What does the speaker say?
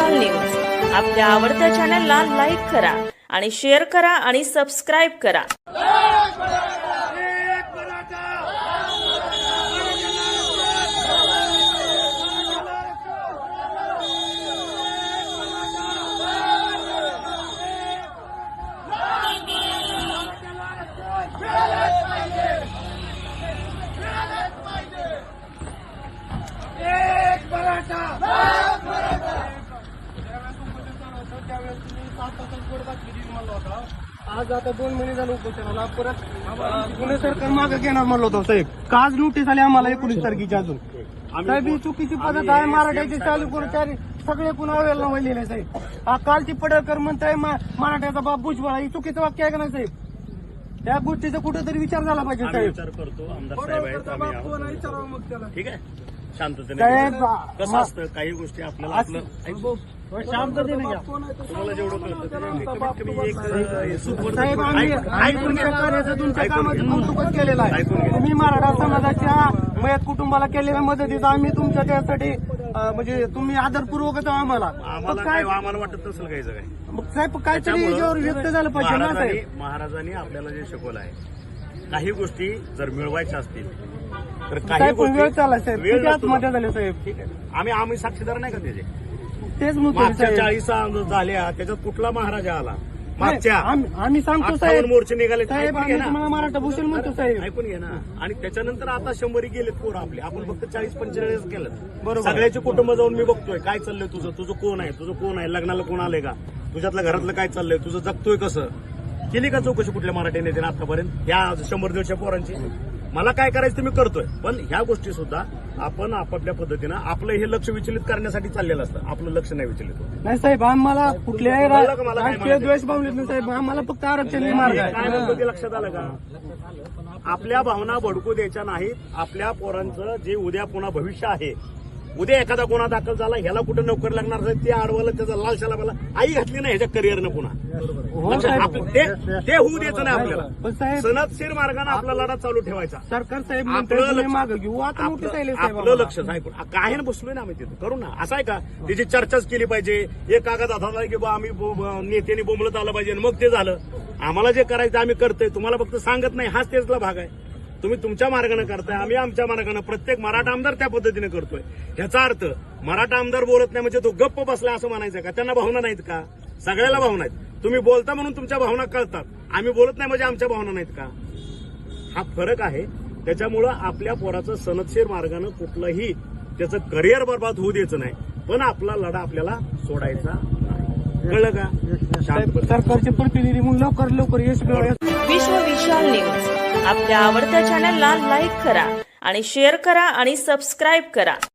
विशाल news आपल्या आवडत्या चॅनलला लाईक करा आणि शेअर करा आणि सबस्क्राइब करा। आज आता 2 महिने झाले उपोषणाला परत पुणे सरकार मागे घेणार म्हणलं होतं साहेब। का आज नोटीस आली आम्हाला 19 तारखेची अजून साहेब? ही चुकीची पद्धत आहे। मराठ्याची चालू कर्मचारी सगळे पुन्हा अवेल वळलेले साहेब। हा कालची पडळकर म्हणताय मराठ्याचा बाप भुजबळ, ही चुकीचं वाक्य आहे का नाही साहेब? त्या गोष्टीचा कुठेतरी विचार झाला पाहिजे साहेब। विचार करतो आमदार साहेब आहेत, आम्ही आहोत. मग त्याला ठीक आहे, शांततेने साहेब, कसं असतं काही गोष्टी आपल्याला आपलं शांततेने घ्या। तुम्हाला जेवढं कळतं कमीत कमी एक सुपर साहेब, आम्ही तुमच्या कार्याचं तुमच्या कामाचं कौतुकच केलेलं आहे। तुम्ही मराठा समाजाच्या मयत कुटुंबाला केलेल्या मदतीचा आम्ही तुमच्या त्यासाठी म्हणजे तुम्ही आदरपूर्वकच आम्हाला आम्हाला काय काय आम्हाला वाटत नसेल काही काय मग साहेब काहीतरी याच्यावर व्यक्त झालं पाहिजे ना साहेब। महाराजांनी आपल्याला जे शिकवलं आहे, काही गोष्टी जर मिळवायच्या असतील तर काही साहेब पण वेळ गोष्टी चालला साहेब, वेळ किती नसतो. आत्महत्या झाल्या साहेब? ठीक आहे, आम्ही साक्षीदार नाही का त्याचे? तेच म्हणतो मागच्या साहेब। 40 झाल्या त्याच्यात कुठला महाराजा आला? मागच्या आम्ही सांगतो 58 साहेब, मोर्चे निघाले. साहेब ऐकून आम्ही घे ना. तुम्हाला मराठा भूषण म्हणतो साहेब। ऐकून घे ना. आणि त्याच्यानंतर आता 100 गेलेत पोरं आपले, आपण फक्त 40-45 केलं बरोबर. सगळ्याचे कुटुंब जाऊन मी बघतोय काय चाललंय तुझं कोण आहे, तुझं कोण आहे, लग्नाला कोण आलंय का, तुझ्यातलं घरातलं काय चाललंय, तुझं जगतोय कसं, केली का चौकशी कुठल्या मराठी नेत्याने आतापर्यंत ह्या 100-150 पोरांची? मला काय करायचं ते मी करतोय, पण ह्या गोष्टी सुद्धा आपण आपापल्या पद्धतीनं आपलं हे लक्ष विचलित करण्यासाठी चाललेलं असतं, आपलं लक्ष नाही विचलित होत. नाही साहेब, आम्हाला कुठल्याही कळलं का मला काय राजकीय द्वेष भावनेत नाही साहेब, आम्हाला फक्त आरक्षण मार्ग काय आहे। म्हणतो ते लक्षात आलं का? आपल्या भावना भडकू द्यायच्या नाहीत. आपल्या पोरांचं जे उद्या पुन्हा भविष्य आहे, उद्या एखादा गुन्हा दाखल झाला, ह्याला कुठं नोकरी लागणार नाही, ते अडवलं, त्याचा लाल शालाबाला आई घातली नाही ह्याच्या करिअरनं पुन्हा हो लक्षात- साहेब, ते होऊ द्यायचं नाही आपल्याला. पण साहेब सनदशीर मार्गाने आपला लढा चालू ठेवायचा. सरकार साहेब आपलं मागे घेऊ आता नोटीस आले साहेब आपलं आम्हाला. लक्ष नाही, काय ना बसलोय ना आम्ही तिथं करू ना. असं आहे का त्याची चर्चाच केली पाहिजे, एक कागद हातात की बा आम्ही नेत्यांनी बोंबलत आलं पाहिजे आणि मग ते झालं? आम्हाला जे करायचं आम्ही करतोय, तुम्हाला फक्त सांगत नाही, हाच त्यातला भाग आहे. तुम्ही तुमच्या मार्गाने करताय, आम्ही आमच्या मार्गाने, प्रत्येक मराठा आमदार त्या पद्धतीने करतोय. ह्याचा अर्थ मराठा आमदार बोलत नाही म्हणजे तो गप्प बसला असं म्हणायचं का? त्यांना भावना नाहीत का? सगळ्याला भावना आहेत. तुम्ही बोलता म्हणून तुमच्या भावना कळतात, आम्ही बोलत नाही म्हणजे आमच्या भावना नाहीत का? हा फरक आहे. त्याच्यामुळं आपल्या पोराचं सनदशीर मार्गानं कुठलंही त्याचं करिअर बर्बाद होऊ द्यायचं नाही, पण आपला लढा आपल्याला सोडायचा नाही. कळलं का? साहेब, सरकारचे प्रतिनिधी म्हणून लवकर यश मिळवूया। विश्व विशाल न्यूज आपल्या आवडत्या चॅनलला लाईक करा आणि शेअर करा आणि सबस्क्राइब करा।